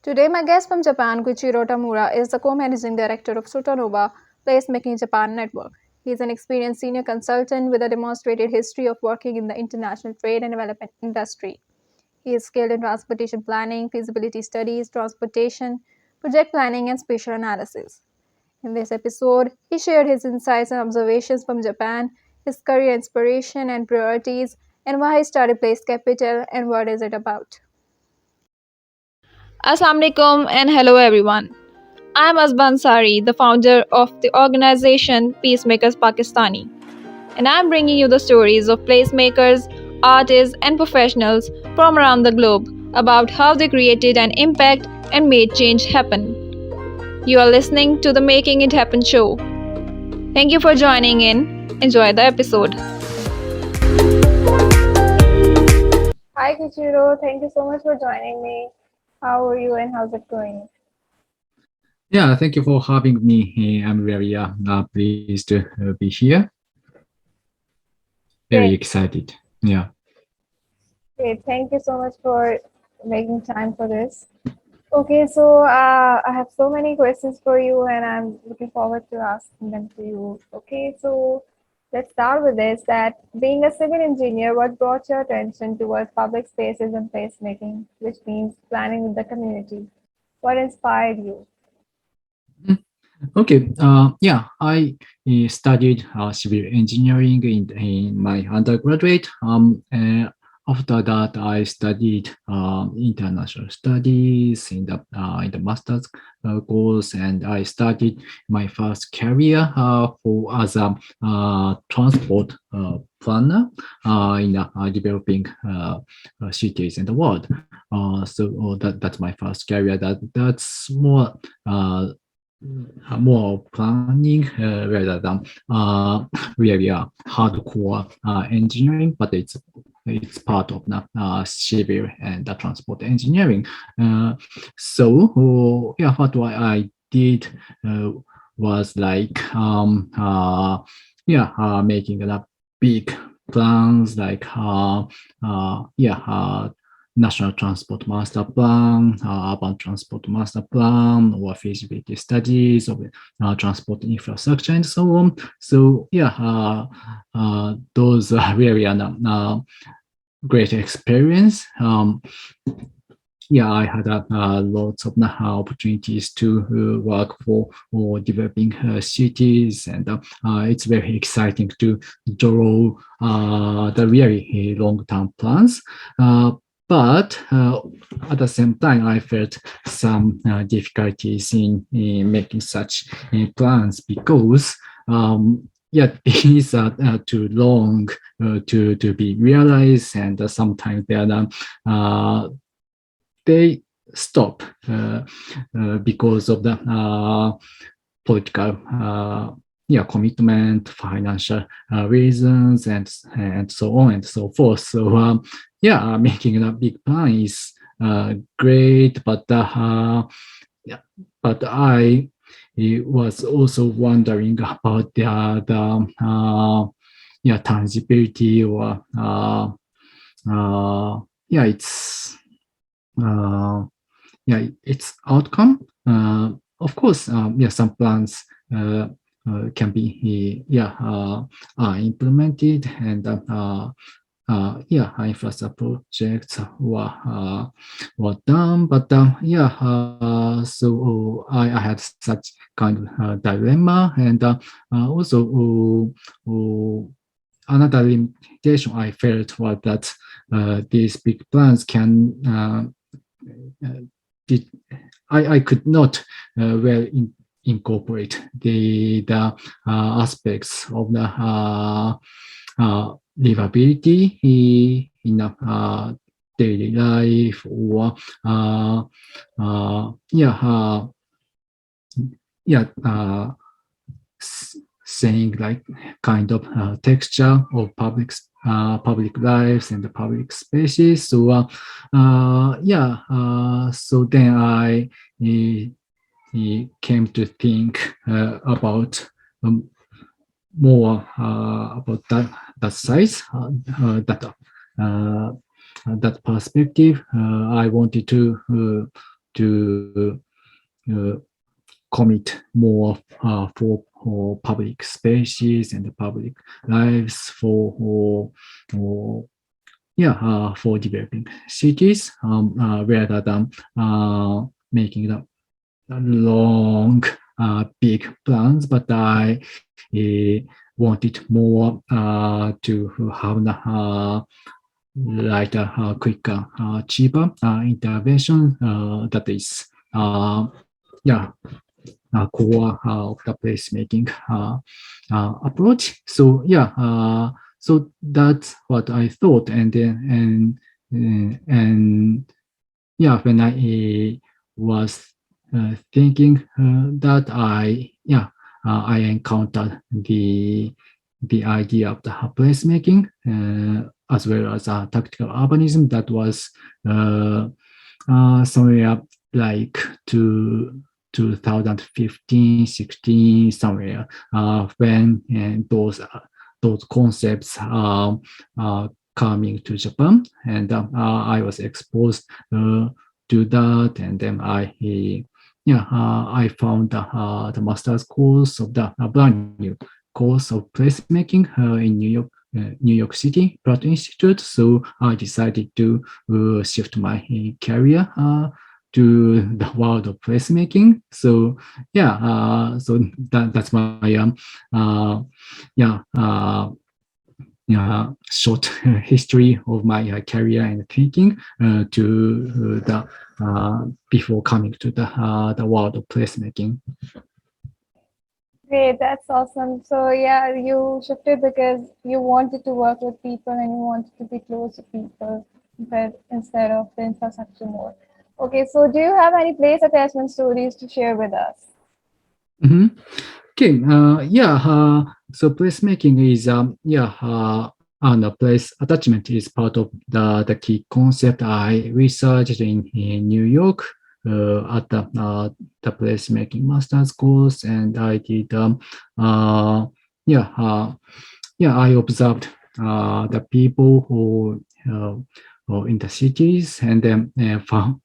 Today, my guest from Japan, Koichiro Tamura, is the Co-Managing Director of Sotonoba, Placemaking Japan Network. He is an experienced senior consultant with a demonstrated history of working in the international trade and development industry. He is skilled in transportation planning, feasibility studies, transportation, project planning, and spatial analysis. In this episode, he shared his insights and observations from Japan, his career inspiration and priorities, and why he started Place Capital and what is it about. Assalamu alaikum and hello everyone. I am Azban Sari, the founder of the organization Peacemakers Pakistani, and I am bringing you the stories of placemakers, artists, and professionals from around the globe about how they created an impact and made change happen. You are listening to the Making It Happen show. Thank you for joining in. Enjoy the episode. Hi, Kichiro. Thank you so much for joining me. How are you and how's it going? Yeah, thank you for having me. I'm very pleased to be here. Very Great. excited. Yeah. Great. Thank you so much for making time for this. Okay, so I have so many questions for you, and I'm looking forward to asking them to you. Okay, so let's start with this, that being a civil engineer, what brought your attention towards public spaces and placemaking, which means planning with the community? What inspired you? Okay. Yeah, I studied civil engineering in my undergraduate. After that, I studied international studies in the master's course, and I started my first career as a transport planner in developing cities in the world. That's my first career. That's more planning rather than really hardcore engineering, but it's part of the civil and the transport engineering. Yeah, what I did was like making a big plans like National Transport Master Plan, Urban Transport Master Plan, or feasibility studies of transport infrastructure, and so on. So yeah, those are really great experience. Yeah, I had lots of opportunities to work for developing cities, and it's very exciting to draw the really long-term plans. But at the same time, I felt some difficulties in making such plans because yeah, it is too long to be realized, and sometimes they stop because of the political commitment, financial reasons, and so on and so forth. So yeah, making a big plan is great, but but I was also wondering about the tangibility or its outcome. Of course, some plans can be implemented, and infrastructure projects were done, but so I had such kind of dilemma, and also another limitation I felt was that these big plans can I could not incorporate the aspects of the livability in daily life, or saying like kind of texture of public lives and the public spaces. So so then I came to think about more about that size, that perspective. I wanted to to commit more for public spaces and public lives for developing cities rather than making the long, big plans. But I wanted more to have the like a quicker, cheaper intervention that is core of the placemaking approach. So so that's what I thought, and then and when I was thinking that I encountered the idea of the placemaking as well as tactical urbanism that was somewhere like to 2015, 16, somewhere when those concepts are coming to Japan, and I was exposed to that, and then I found the master's course of the brand new course of placemaking in New York City Pratt Institute. So I decided to shift my career to the world of placemaking. So so that's my short history of my career and thinking to the before coming to the world of placemaking. Great, that's awesome. So yeah, you shifted because you wanted to work with people and you wanted to be close to people, but instead of the infrastructure more. Okay, so do you have any place attachment stories to share with us? Mm-hmm. Okay, so placemaking is and place attachment is part of the key concept I researched in New York at the placemaking master's course, and I did I observed the people who in the cities, and then found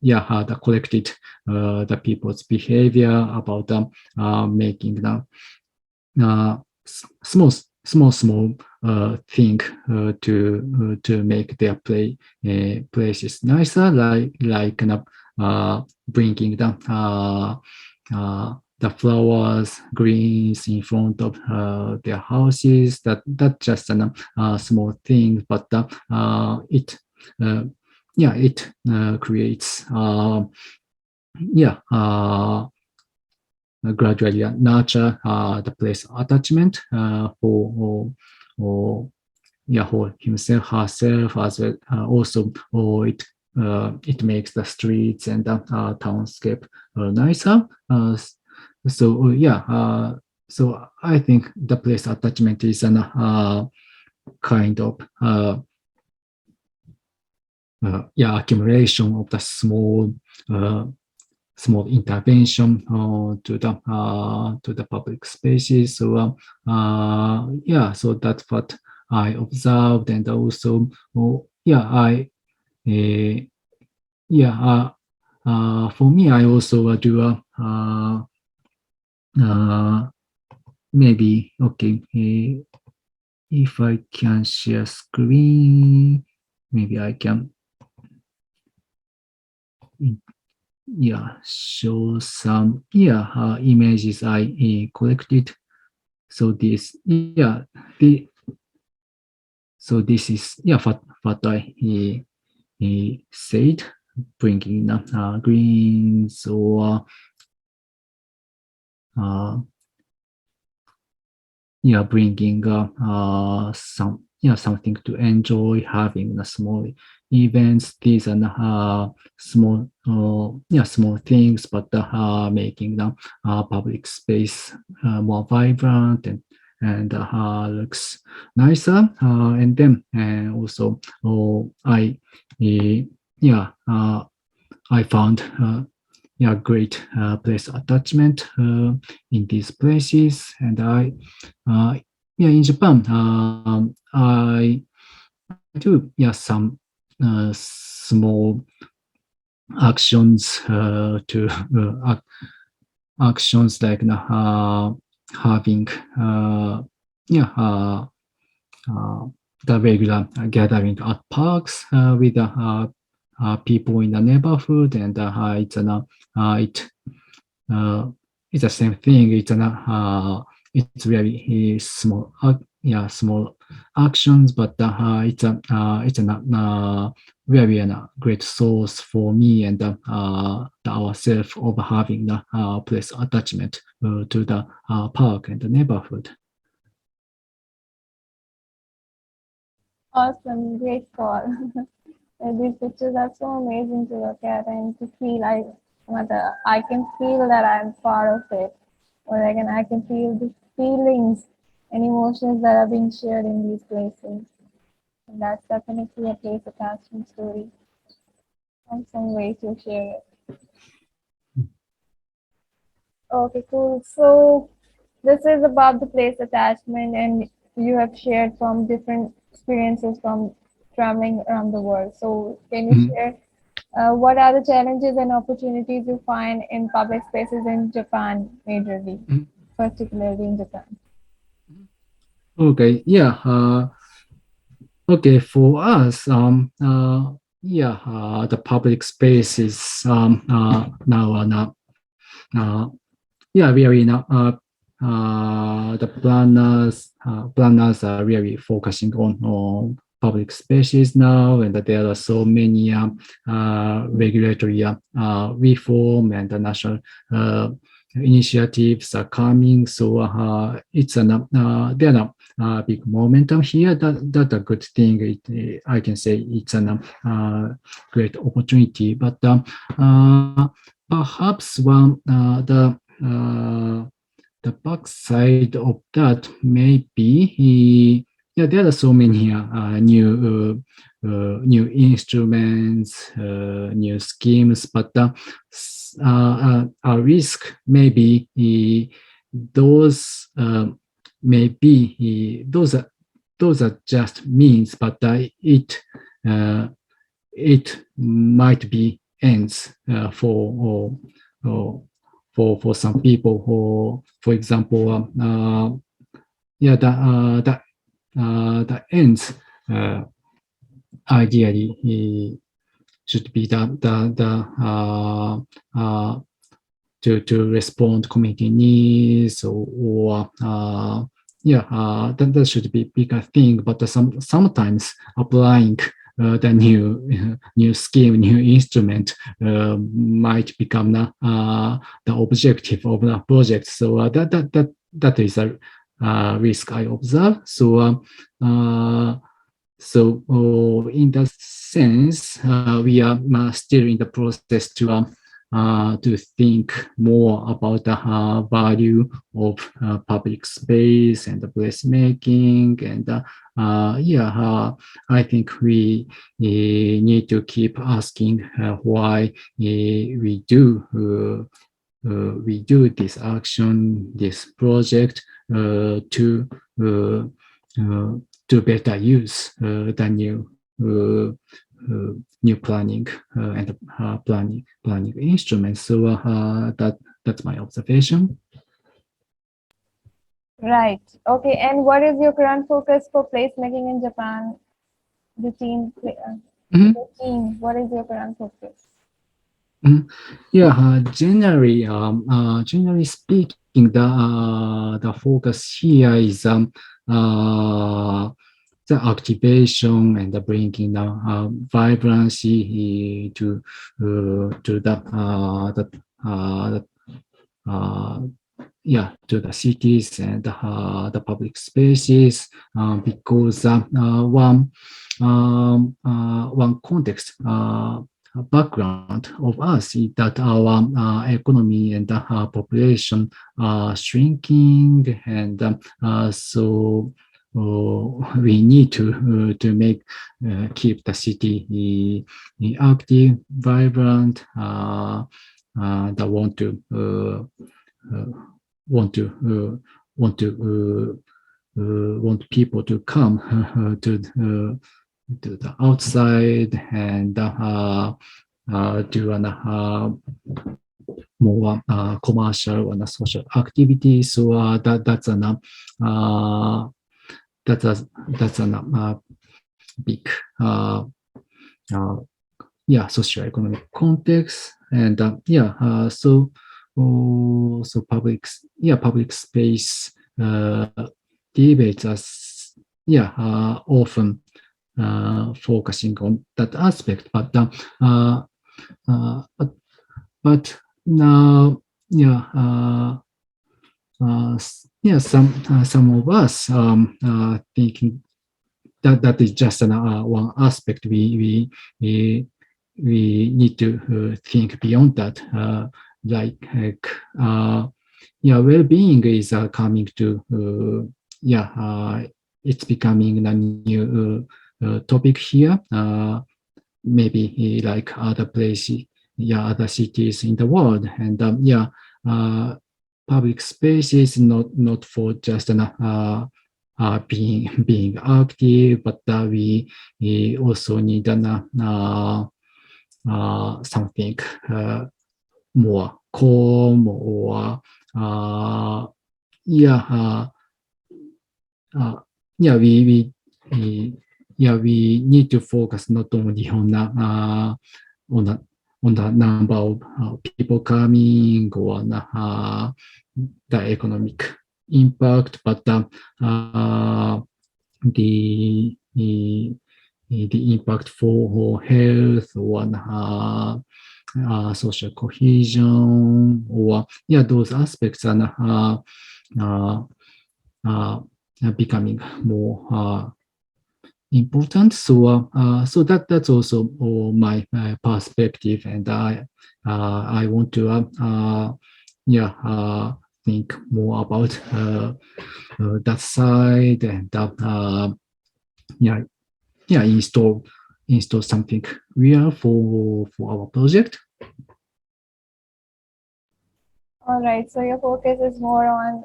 collected the people's behavior about making the small thing to make their places nicer, like bringing the flowers, greens in front of their houses. That just a small thing, but it creates gradually nurture the place attachment for himself, herself, as well. Also, it makes the streets and the townscape nicer. So I think the place attachment is an kind of accumulation of the small intervention to the public spaces. So so that's what I observed, and also for me, I also do maybe okay. If I can share screen, maybe I can show some images I collected. So this so this is what I said, bringing greens or bringing something to enjoy, having small events. These are small things, but making the public space more vibrant and looks nicer. And then also I found great place attachment in these places, and in Japan I do some small actions to actions like having yeah the regular gathering at parks with people in the neighborhood, and it it's the same thing. It's very small, small actions, but it's a very great source for me and ourselves of having the place attachment to the park and the neighborhood. Awesome, great call. These pictures are so amazing to look at and to feel. I can feel that I'm part of it, or I can feel the feelings and emotions that are being shared in these places. And that's definitely a place attachment story. Some way to share it. Okay, cool. So this is about the place attachment, and you have shared from different experiences from traveling around the world. So can you Mhm. share what are the challenges and opportunities you find in public spaces in Japan, majorly, Mhm. particularly in Japan? Okay, yeah. Okay, for us, the public space is now uh, really now the planners are really focusing on public spaces now, and there are so many regulatory reform and the national uh, initiatives are coming. So it's there are big momentum here. That's a good thing. I can say it's a great opportunity, but perhaps the backside of that may be there are so many new instruments, new schemes, but a risk maybe those those are just means, but uh, it might be ends or for some people who, for example, yeah, the ends uh, ideally should be to respond community needs or that should be bigger thing. But sometimes applying the new scheme, new instrument might become the objective of the project. So that is a risk I observe. So in that sense, we are still in the process to think more about the value of public space and the placemaking. And I think we need to keep asking why we do this action, this project uh, uh, to better use the new planning and planning instruments. So that's my observation. Right. Okay. And what is your current focus for placemaking in Japan? The team, Mhm. the team. What is your current focus? Mhm. Yeah, generally speaking, the focus here is uh, the activation and the bringing the vibrancy to uh, to the cities and the public spaces because one context background of us is that our economy and population are shrinking, and so we need to make keep the city active, vibrant. That uh, want to want people to come to the outside and do more commercial and social activities. So that's an that's a that's an big uh, socioeconomic context. And so public space debates as often focusing on that aspect, uh, but but now some of us thinking that is just one aspect. We need to think beyond that. Like well-being is coming to it's becoming a new topic here. Maybe like other places, other cities in the world, and public space is not for just being active, but we also need something more calm, or yeah we we need to focus not only on on the on the number of people coming, or the economic impact, but the impact for health, or social cohesion, or those aspects are uh, becoming more important. So that's also my perspective, and I want to think more about that side, and yeah install something real for our project. All right, so your focus is more on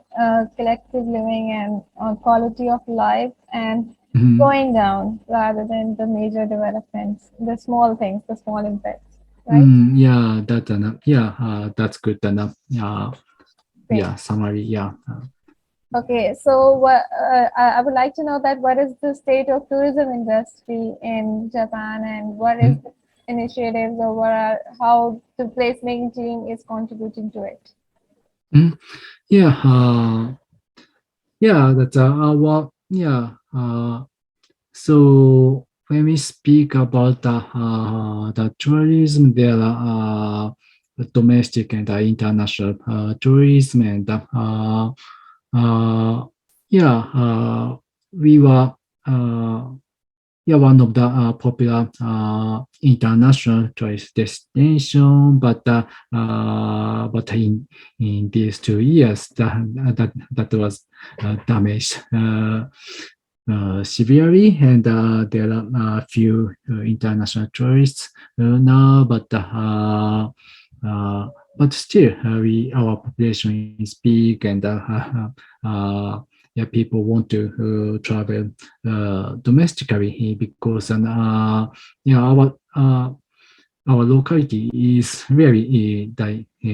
collective living and on quality of life and going down rather than the major developments, the small things, the small impacts, right? That's good enough. Great. Summary. Okay, so I would like to know that what is the state of tourism industry in Japan, and what is the initiatives, or how the placemaking team is contributing to it? That's our so when we speak about the tourism, there are domestic and international tourism, and we were one of the popular international tourist destination, but in these 2 years that was damaged severely, and there are a few international tourists now, but still our population is big, and people want to travel domestically, because our locality is very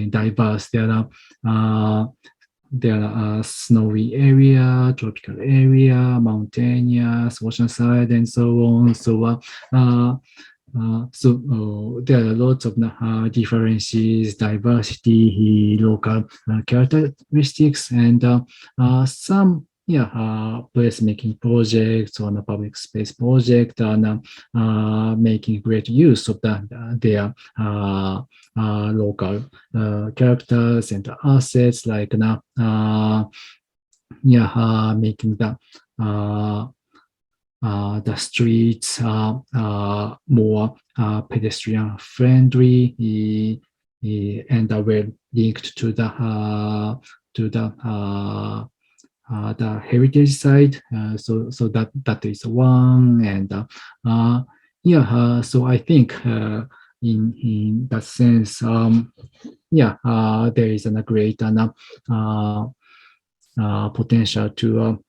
diverse. There are snowy area, tropical area, mountainous, oceanside, and so on. So there are lots of differences, diversity, local characteristics, and some placemaking projects on a public space project, and making great use of their local characters and assets, like making the streets more pedestrian friendly, and well linked to the heritage side. So that is one, and so I think in that sense, there is a great potential to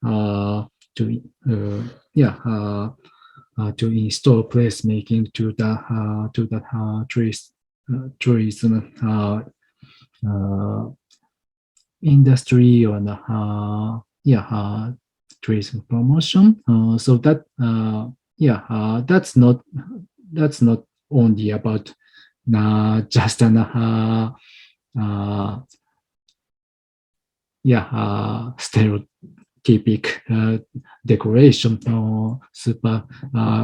install placemaking to the tourist tourism industry or tourism promotion. So that that's not only about just an stereotypic decoration or super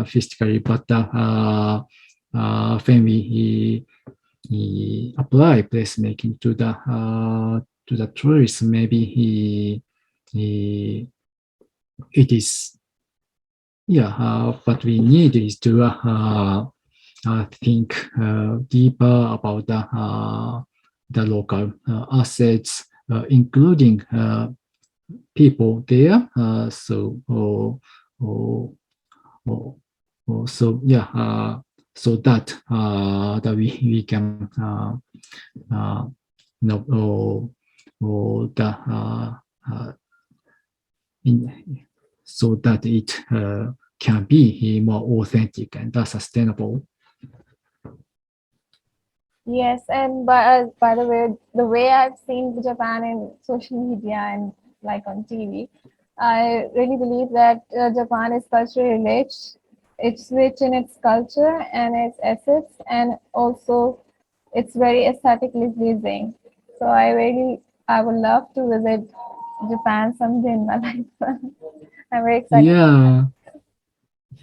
physically, but when we apply placemaking to the tourist, maybe it is what we need is to think deeper about the local assets, including people there. So that we can know the in, so that it can be more authentic and sustainable. Yes, and by the way I've seen Japan in social media and like on TV, I really believe that Japan is culturally rich. It's rich in its culture and its assets, and also it's very aesthetically pleasing. So I would love to visit Japan someday in my life. I'm very excited. Yeah,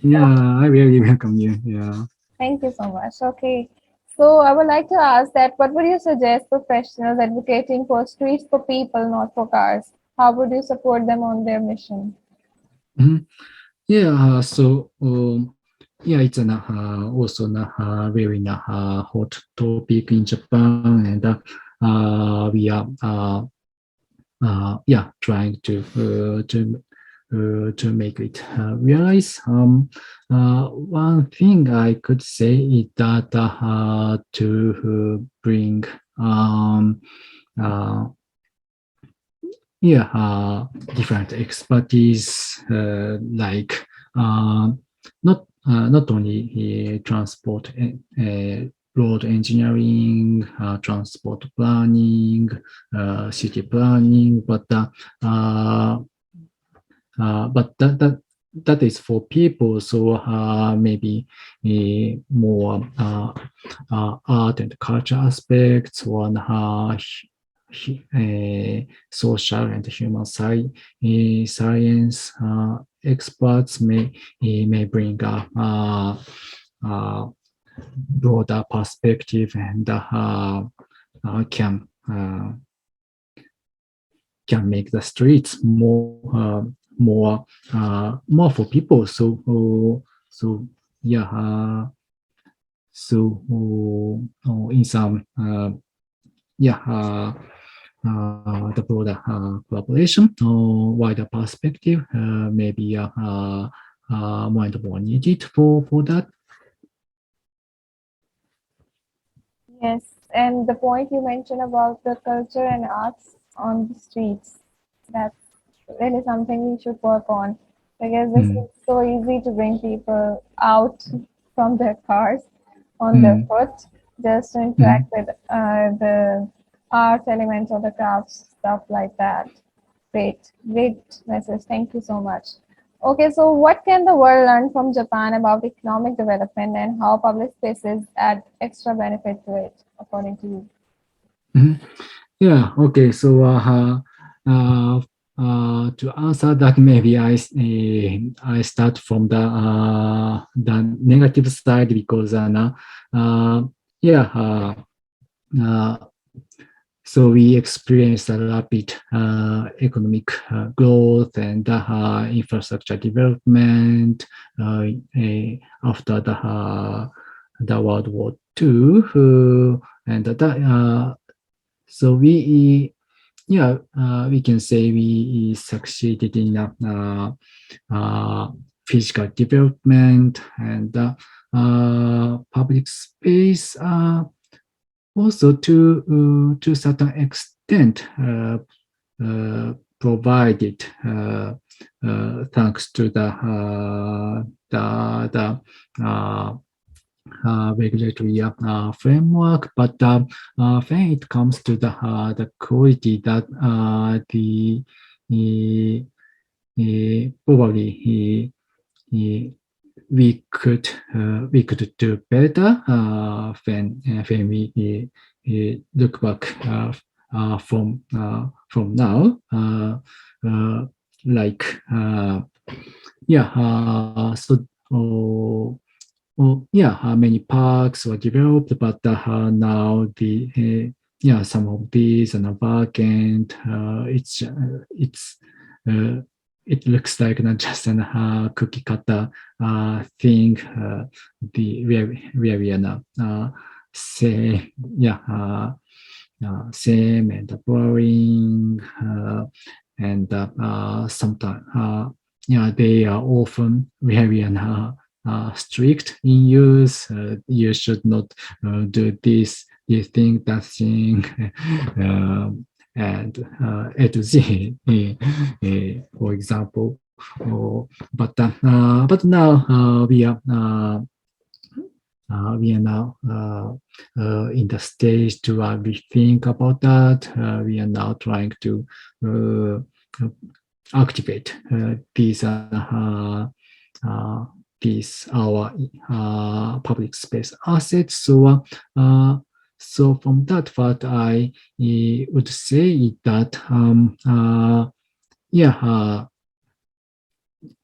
yeah, I really welcome you. Yeah. Thank you so much. Okay. So I would like to ask that what would you suggest professionals advocating for streets for people, not for cars? How would you support them on their mission? Mhm. Yeah, it's an, also very hot topic in Japan, and we are trying to make it realize. One thing I could say is that to bring uh, different expertise like not only transport road engineering, transport planning, city planning, uh, but that is for people. So maybe more art and culture aspects, or social and human science experts may bring a broader perspective and can make the streets more for people. So yeah. In some yeah. The broader collaboration or wider perspective maybe more needed for that. Yes, and the point you mentioned about the culture and arts on the streets, that's really something we should work on because this Mm, is so easy to bring people out from their cars on their mm, foot just to mm, interact with the art elements or the crafts, stuff like that. Great message. Thank you so much. Okay, so what can the world learn from Japan about economic development and how public spaces add extra benefit to it, according to you? mm. Yeah. Okay. So to answer that, maybe I start from the negative side because yeah. Uh, So we experienced a rapid economic growth and infrastructure development after the World War II, and so we can say we succeeded in physical development and public space. Also, to certain extent, provided thanks to the regulatory framework, but when it comes to the quality that probably we could do better when we look back from now. Like yeah, so yeah, many parks were developed, but now yeah, some of these are vacant. Uh, it looks like not just a cookie cutter thing. Where we are now, say yeah, same and boring, and sometimes yeah, they are often very strict in use. You should not do this thing, that thing, and A to Z, for example. But now we are now in the stage to rethink about that. We are now trying to activate these our public space assets. So from that part, I would say that yeah,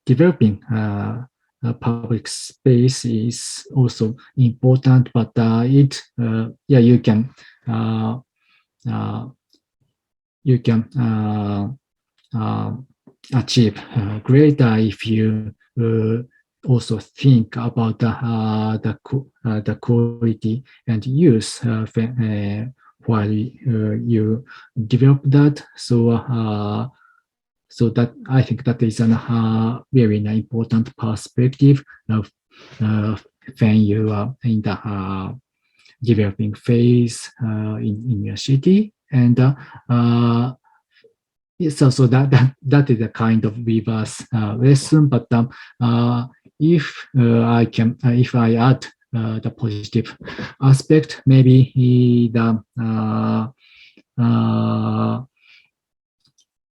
developing public space is also important, but yeah, uh, uh, you can uh, achieve greater if you also think about the quality and use while you develop that. So that I think that is a very important perspective of when you are in the developing phase in your city. And so that is a kind of reverse lesson. But if if I add the positive aspect, maybe uh,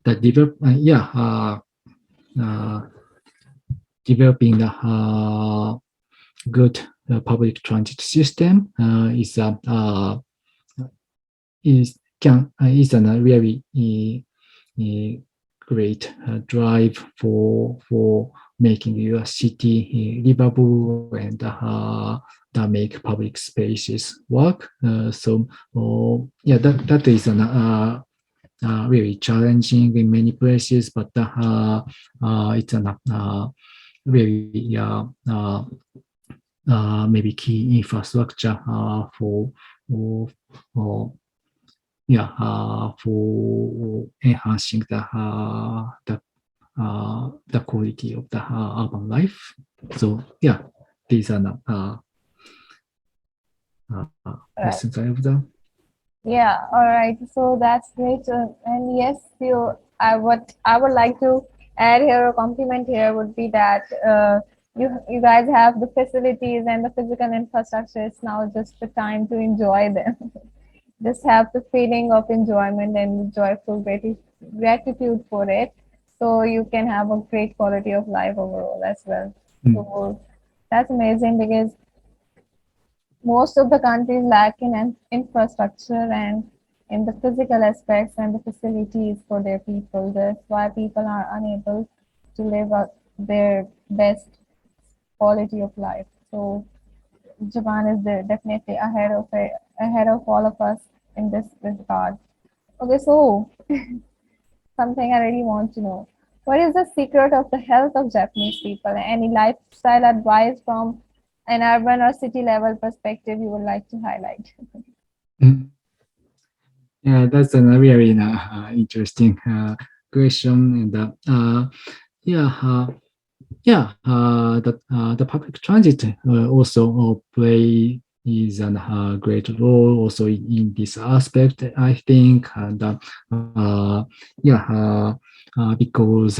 the develop, uh, developing the good public transit system is a really great drive for making your city livable and that make public spaces work. Yeah, that is an really challenging in many places, but it's an very maybe key infrastructure for for enhancing the quality of the urban life. So yeah, these are the Right. lessons I have done. Yeah, all right. So that's great. And yes, I would like to add here or compliment here would be that you guys have the facilities and the physical infrastructure. It's now just the time to enjoy them. Just have the feeling of enjoyment and joyful gratitude for it, so you can have a great quality of life overall as well. Mm. So that's amazing because most of the countries lack in infrastructure and in the physical aspects and the facilities for their people. That's why people are unable to live up their best quality of life. So Japan is definitely ahead of all of us in this regard. Okay, so something I really want to know. What is the secret of the health of Japanese people? Any lifestyle advice from an urban or city level perspective you would like to highlight? Mm. Yeah, that's a very interesting question. And yeah, yeah, the public transit also play is a great role also in this aspect, I think. And yeah, because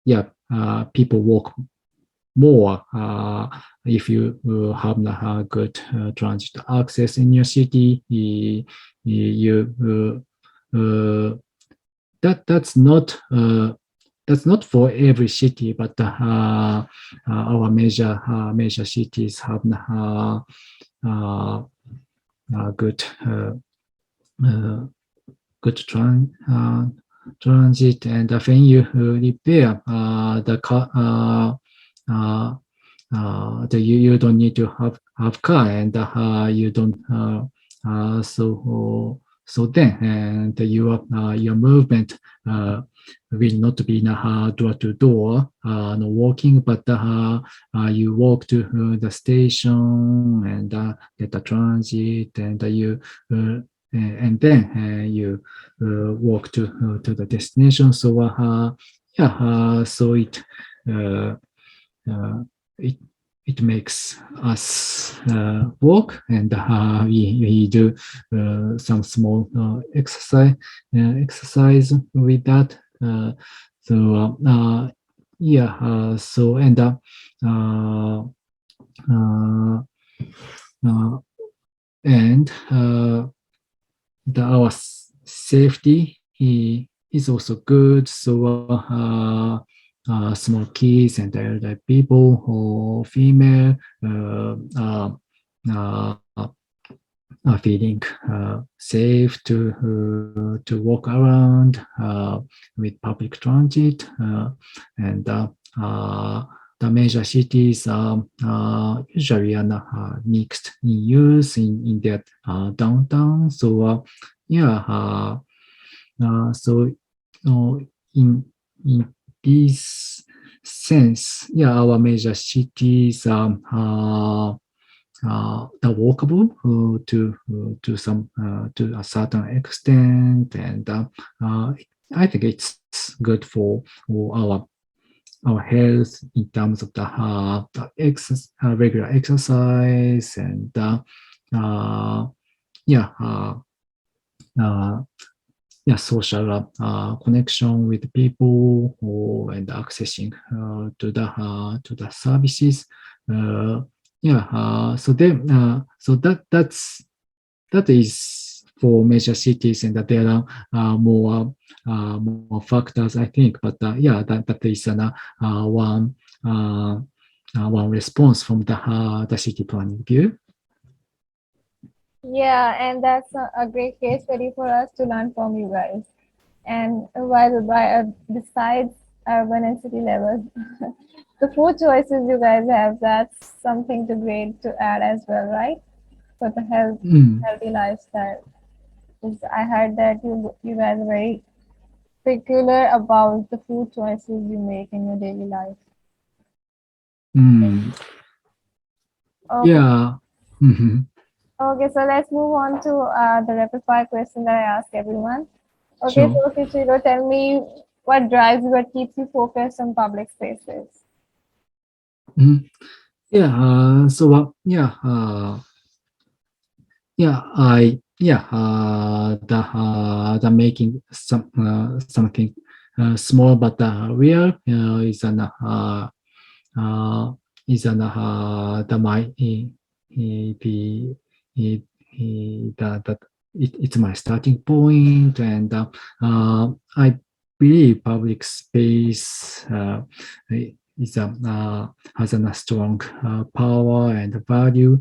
yeah, people walk more if you have good transit access in your city. That's not for every city, but our major cities have good good transit, and when you live there, you don't need to have car, and you don't so then and your movement will not be door to door, no walking, but you walk to the station and get the transit, and you and then you walk to the destination. So so uh, uh, it it makes us walk, and we do some small exercise with that. So yeah, so and uh, uh, and our safety is also good. So small kids and elderly people or female uh, are feeling safe to walk around with public transit, and the major cities are usually mixed in use in their downtown. So yeah, so in in this sense, yeah, our major cities the walkable to some to a certain extent, and I think it's good for our health in terms of regular exercise, and yeah uh, yeah, social connection with people, and accessing to the services. Uh, yeah, so that is for major cities, and that there are more factors, I think. But yeah, that is one one response from the city planning view. Yeah, and that's a great case study for us to learn from you guys. And besides urban and city levels, the food choices you guys have, that's something to great to add as well, right? For the healthy lifestyle. 'Cause I heard that you guys are very particular about the food choices you make in your daily life. Mm. Okay. Yeah. Mhm. Okay, so let's move on to the rapid fire question that I ask everyone. Okay, Sure. so Koichiro, tell me what drives you, what keeps you focused on public spaces? Mhm. Yeah. So the making something small but real is an uh, the my the it's my starting point, and I believe public space is has a strong power and value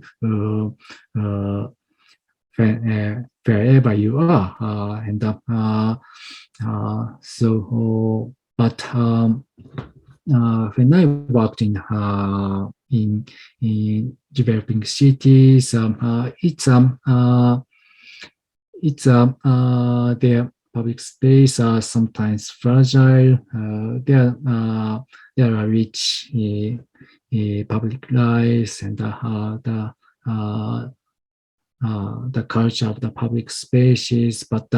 wherever you are, and so but when I worked in developing cities, their public space are sometimes fragile. There are rich public lives, and the culture of the public spaces, but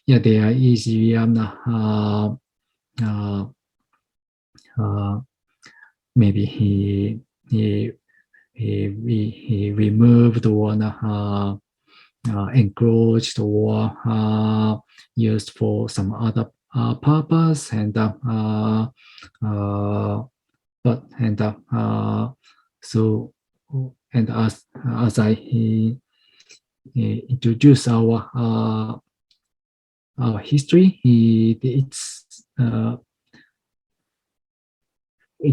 yeah, they are easily uh, maybe he removed or encroached or used for some other purpose and but and so and as I introduce our history, it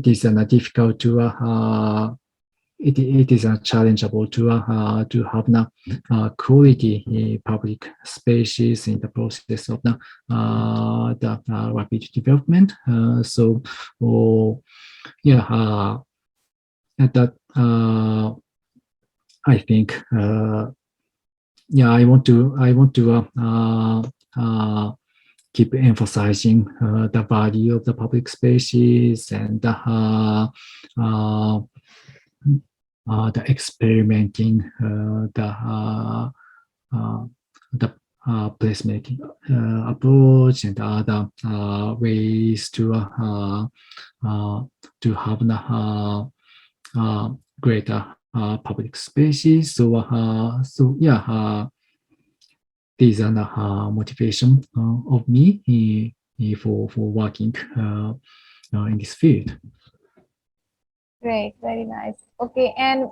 is difficult to it is challengeable to have quality public spaces in the process of the rapid development. So, yeah, that I think yeah, I want to keep emphasizing the value of the public spaces and the experimenting, the placemaking approach and other ways to have greater public spaces. So yeah, these are the motivation of me for working in this field. Great, very nice. Okay, and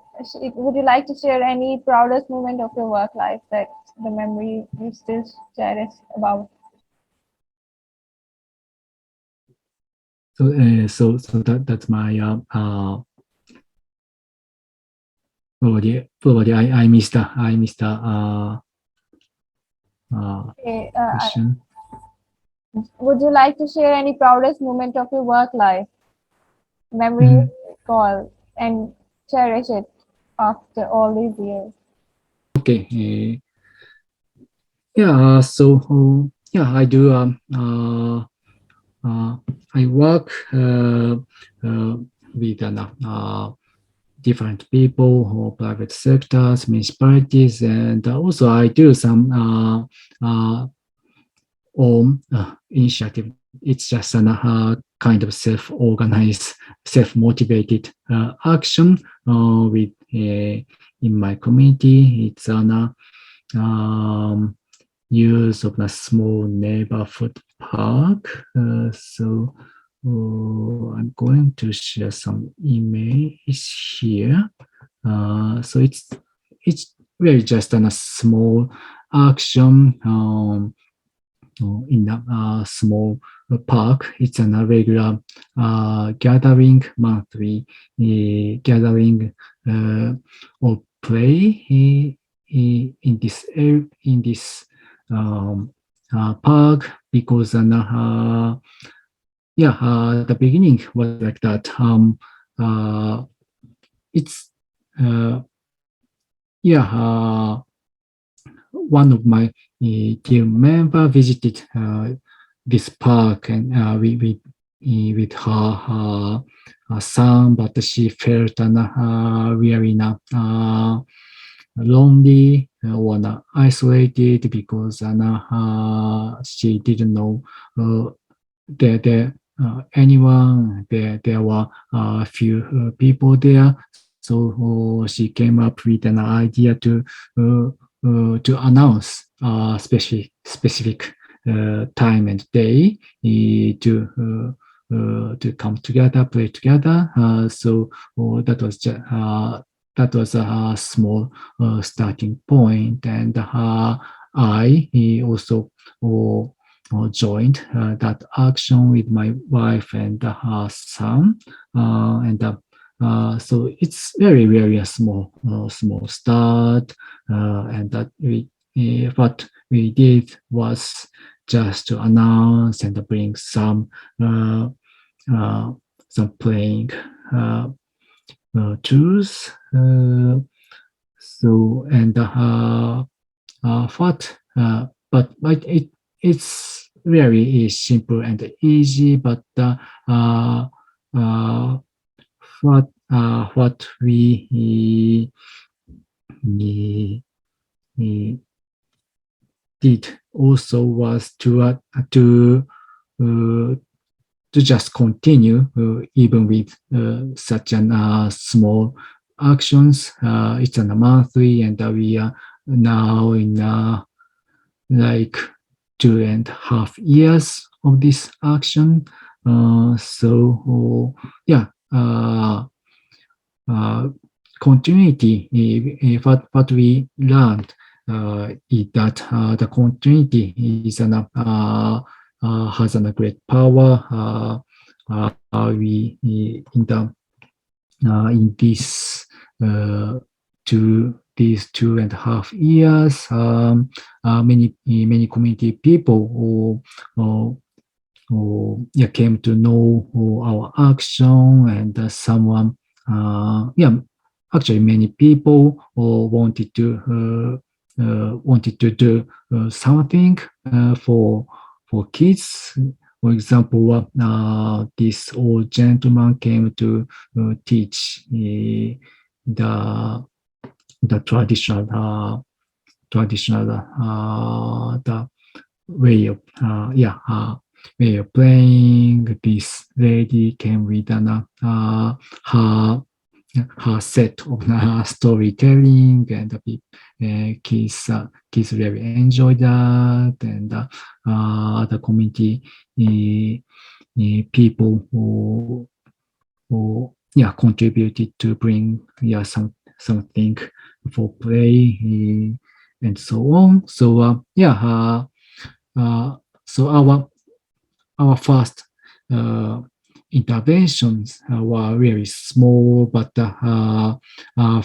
would you like to share any proudest moment of your work life that the memory you still cherish about? So that's my probably I missed Okay, question. would you like to share any proudest moment of your work life? Memory you recall and cherish it after all these years. Okay. Yeah. So yeah, I do. I work with different people or private sectors, municipalities, and also I do some own initiative. It's just a kind of self-organized, self-motivated action with in my community. It's an use of a small neighborhood park. So I'm going to share some image here. So it's really just a small action in a small park. It's a regular gathering, monthly gathering of play in this park because the beginning was like that. It's one of my team member visited this park and with her son, but she felt really lonely or isolated because she didn't know anyone. There were a few people there, so she came up with an idea to announce a specific time and day to come together, play together. So that was a small starting point, and I also joined that action with my wife and her son, so it's very a small start, and that what we did was just to announce and bring some playing tools. So and but it's very simple and easy, but what we did also was to just continue even with such an small actions. It's a monthly, and we are now in like 2.5 years of this action. Yeah, uh, continuity. What we learned is that the continuity is has a great power. We in these 2.5 years, many community people yeah, came to know our action, and someone, yeah, actually many people wanted to do something for kids. For example, this old gentleman came to teach the traditional the way of way of playing. This lady came with her her set of storytelling, and the kids really enjoyed that, and the community people who contributed to bring something for play, and so on. So so our first interventions were very small, but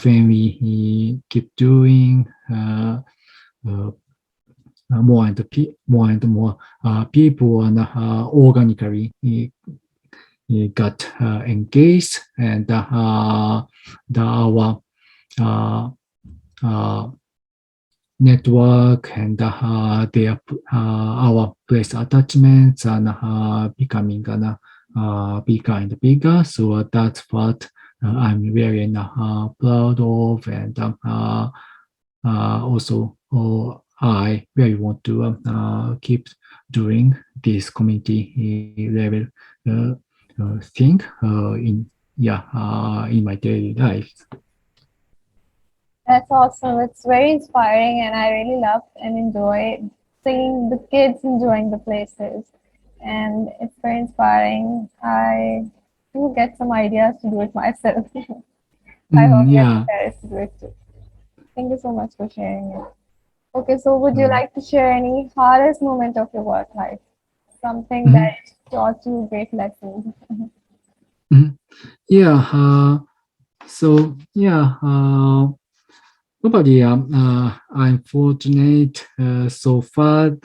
when we keep doing more and more people and organically got engaged, and our uh, network and our place attachments and becoming bigger and bigger. So that's what I'm very proud of, and also I really want to keep doing this community level thing in my daily life. That's awesome. It's very inspiring, and I really love and enjoy seeing the kids enjoying the places. And it's very inspiring. I do get some ideas to do it myself. I hope get the Yeah. parents to do it too. Thank you so much for sharing it. Okay, so would you like to share any hardest moment of your work life? Something Mhm. that taught you great lessons? Mhm. Yeah. So yeah. Probably I'm fortunate so far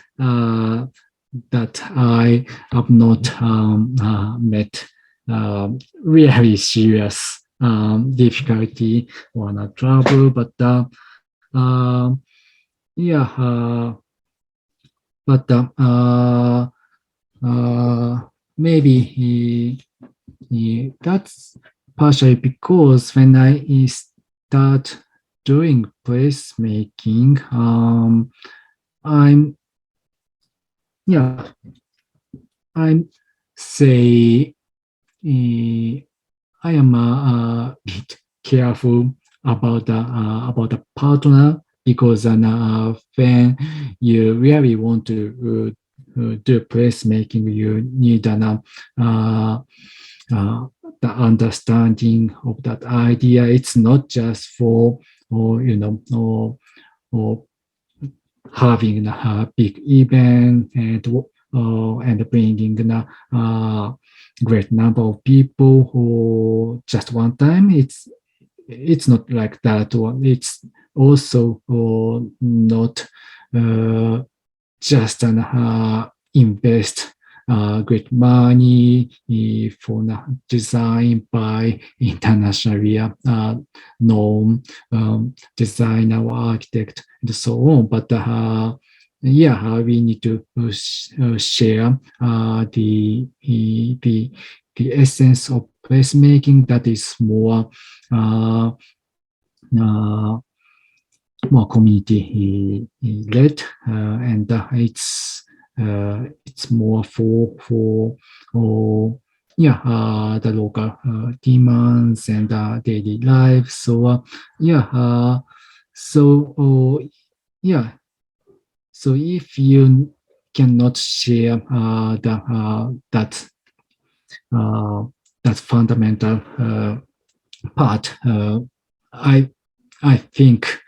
that I have not met really serious difficulty on trouble, but um, yeah, but maybe that's partially because when I start doing placemaking, I'm yeah, I'm say I am a bit careful about the partner, because when you really want to do placemaking, you need uh, the understanding of that idea. It's not just for, or or having a big event and bringing a great number of people who just one time. It's not like that one. It's also not just an invest great money for the design by internationally known designer or architect and so on. But we need to share the essence of placemaking that is uh, uh, more community led, and it's more for the local demands and daily life. So so yeah, so if you cannot share that fundamental part. I think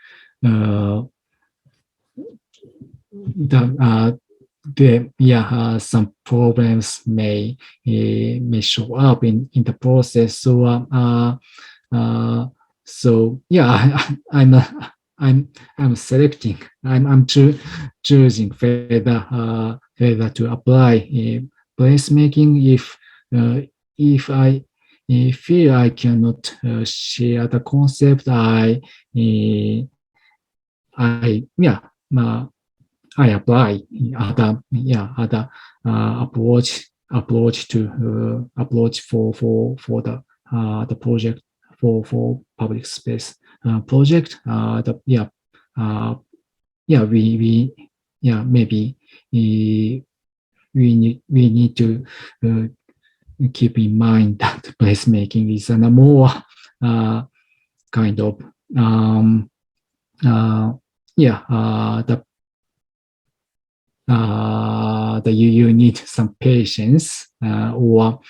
some problems may show up in the process. So I'm selecting. Choosing whether to apply placemaking if I feel I cannot share the concept. I yeah I apply other approach for the project for public space project. Uh, maybe we need to keep in mind that placemaking is a more kind of you need some patience or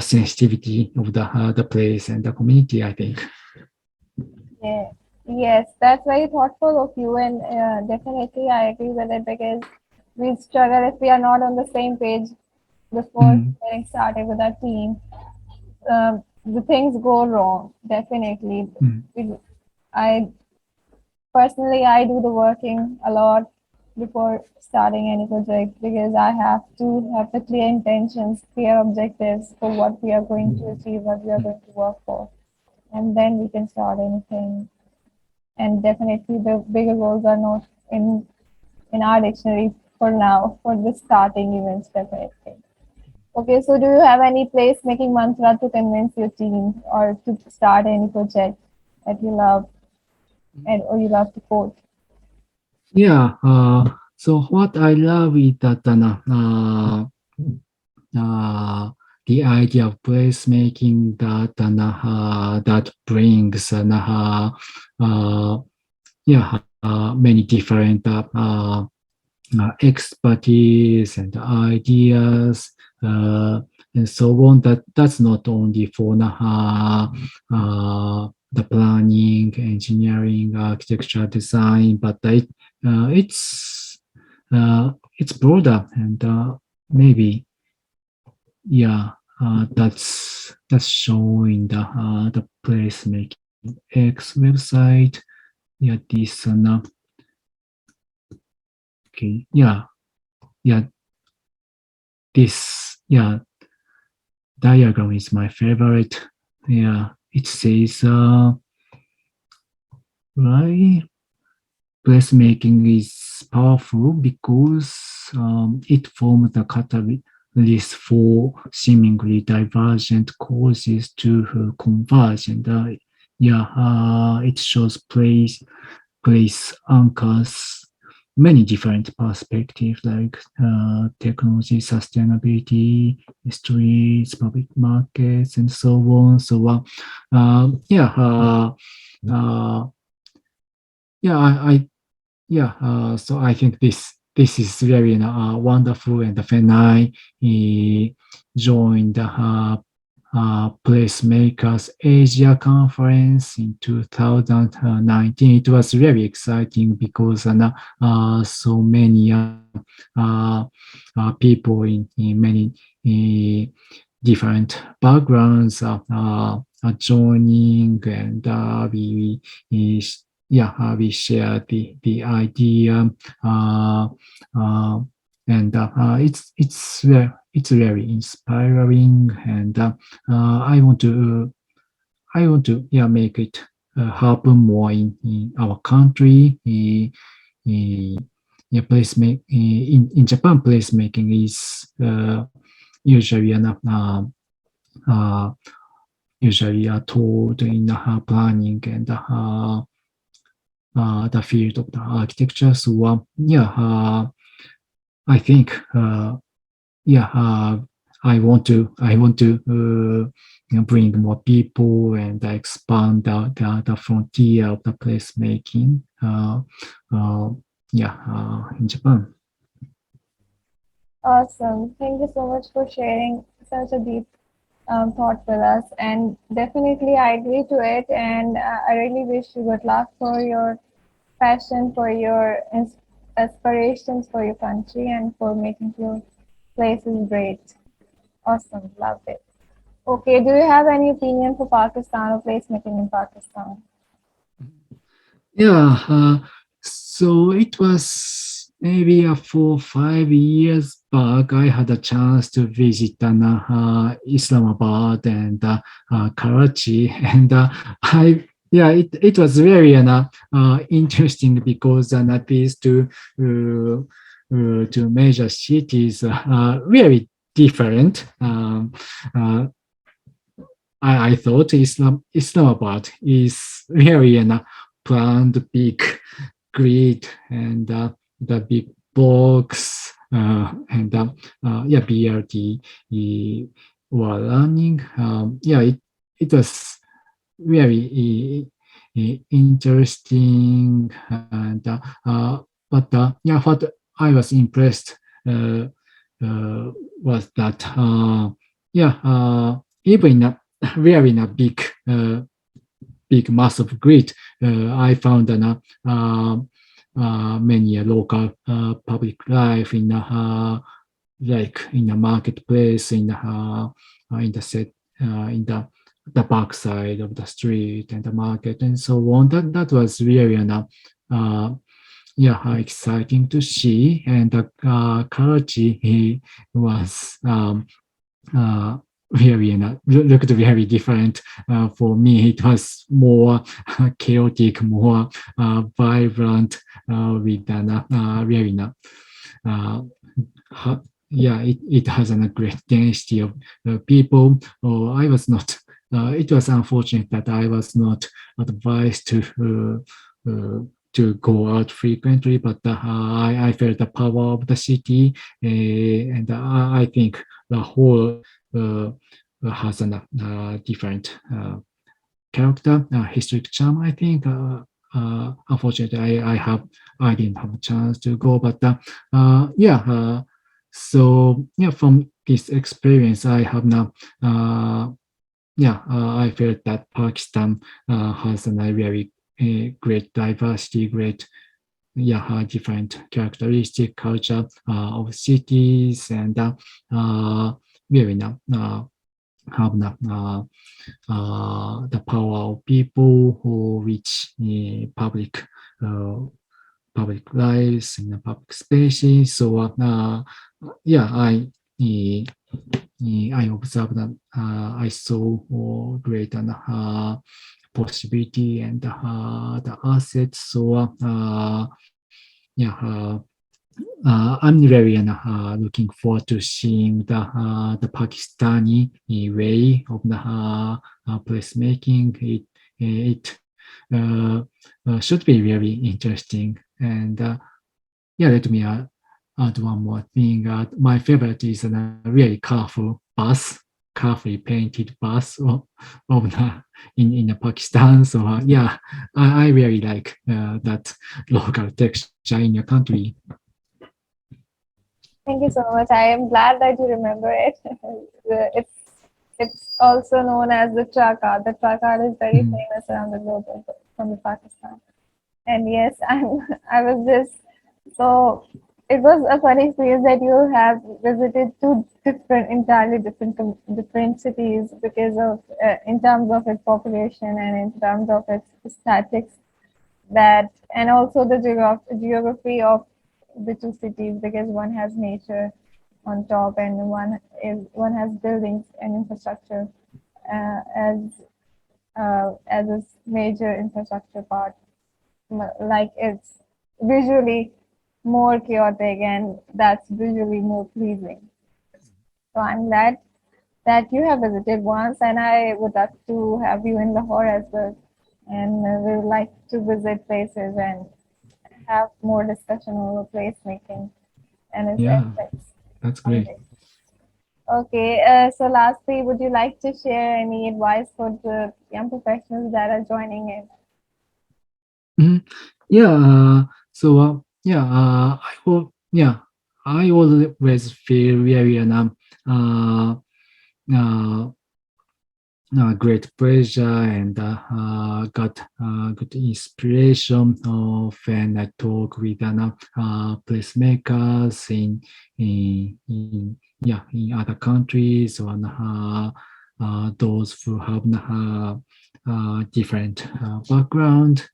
sensitivity of the place and the community, I think. Yeah. Yes, that's very thoughtful of you, and definitely I agree with it because we struggle if we are not on the same page before getting started with our team. The things go wrong, definitely. I personally, I do the working a lot before starting any project because I have to have the clear intentions, clear objectives for what we are going to achieve, what we are going to work for, and then we can start anything. And definitely, the bigger goals are not in our dictionary for now for the starting events, definitely. Okay, so do you have any place-making mantra to convince your team or to start any project that you love and or you love to quote? Yeah. So what I love is that the idea of placemaking that brings many different expertise and ideas and so on. That's not only for the planning, engineering, architecture, design, but it's broader and maybe that's showing the placemaking X website. Yeah, this okay, this diagram is my favorite. Yeah, it says right. Placemaking is powerful because it forms the catalyst for seemingly divergent causes to converge, and it shows place anchors many different perspectives like technology, sustainability, streets, public markets, and so on. So, so I think this is very wonderful. And when I joined the Placemakers Asia Conference in 2019, it was very exciting because so many people in many different backgrounds are joining, and we share the idea, and it's very inspiring, and I want to make it happen more in our country. In Japan, placemaking is usually taught in planning and the field of the architecture. So I think I want to bring more people and expand the frontier of the placemaking. in Japan. Awesome. Thank you so much for sharing such a deep thought with us. And definitely, I agree to it. And I really wish you good luck for your passion, for your aspirations for your country, and for making your places great. Awesome. Love it. Okay. Do you have any opinion for Pakistan or placemaking in Pakistan? Yeah, so it was maybe 4 5 years back. I had a chance to visit Islamabad and Karachi, and I yeah, it was very interesting because these two major cities are very different. I thought Islamabad is very planned big grid and the big box and BRT were running. It was very interesting and what I was impressed uh, was that even in a very in a big massive grid, I found many local public life like in the marketplace, in the set, in the back side of the street and the market and so on. That was really exciting to see. And the Karachi he was uh, very looked very different for me. It was more chaotic, more vibrant, with really uh, it has a great density of people. I was not. It was unfortunate that I was not advised to go out frequently, but I felt the power of the city, and I think the whole uh, has a different character, historic charm. I think. Unfortunately, I didn't have a chance to go, but so from this experience, I have now. I felt that Pakistan has a very great diversity, great different characteristic culture of cities, and very have the power of people who reach uh, public lives in the public spaces. So yeah, I observed that I saw great possibility and the assets. So I'm very looking forward to seeing the Pakistani way of the placemaking. It should be very interesting. And let me add one more thing. My favorite is a really colorful bus, colorfully painted bus of in Pakistan. So I really like that local texture in your country. Thank you so much. I am glad that you remember it. it's it's also known as the Chaka. The Chaka is very Mm. famous around the globe from the Pakistan. And yes, I was just so it was a funny experience that you have visited two different, entirely different, different cities because of in terms of its population and in terms of its statics that and also the geography of the two cities because one has nature on top and one has buildings and infrastructure as a major infrastructure part like it's visually more chaotic and that's visually more pleasing. So I'm glad that you have visited once and I would like to have you in Lahore as well. And we would like to visit places and have more discussion over placemaking and its Yeah, aspects that's great. someday. Okay, so lastly, would you like to share any advice for the young professionals that are joining in? Mhm. Yeah, so I always feel very uh, uh, great pleasure and got good inspiration when I talk with placemakers in other countries or those who have different background.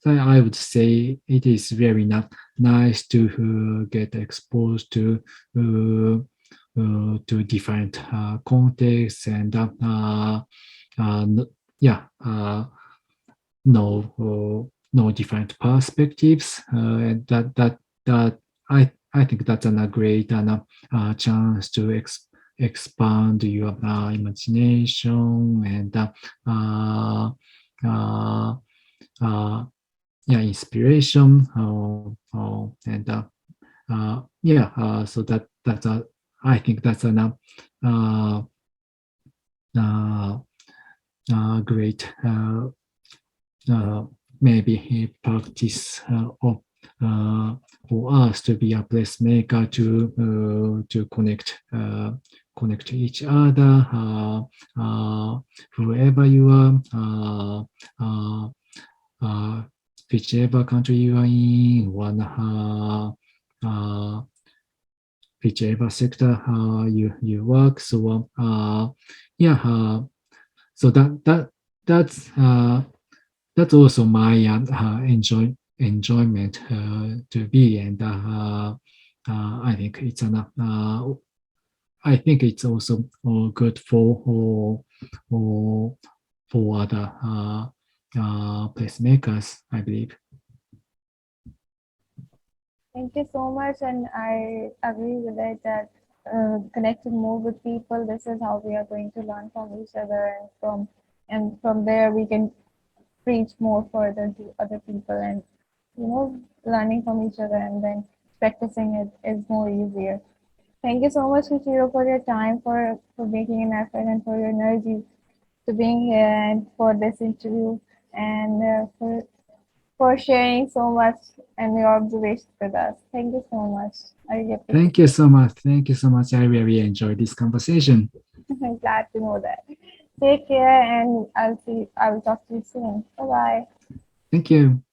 I would say it is very nice to get exposed to different contexts and yeah, no different perspectives. And that I think that's a great chance to expand your imagination and uh, inspiration. So that's a I think that's an uh, uh, great maybe practice for us to be a placemaker to connect each other, whoever you are, uh, whichever country you are in, whichever sector you work. So yeah, so that's also my enjoyment to be, and I think I think it's also good for other placemakers, I believe. Thank you so much, and I agree with it that connecting more with people. This is how we are going to learn from each other, and from there we can reach more further to other people, and learning from each other and then practicing it is more easier. Thank you so much, Koichiro, for your time, for making an effort, and for your energy to being here and for this interview, and for sharing so much and your observations with us. Thank you so much. I really appreciate Thank you so much. Thank you so much. I really enjoyed this conversation. it. I'm glad to know that. Take care, and I will talk to you soon. Bye bye. Thank you.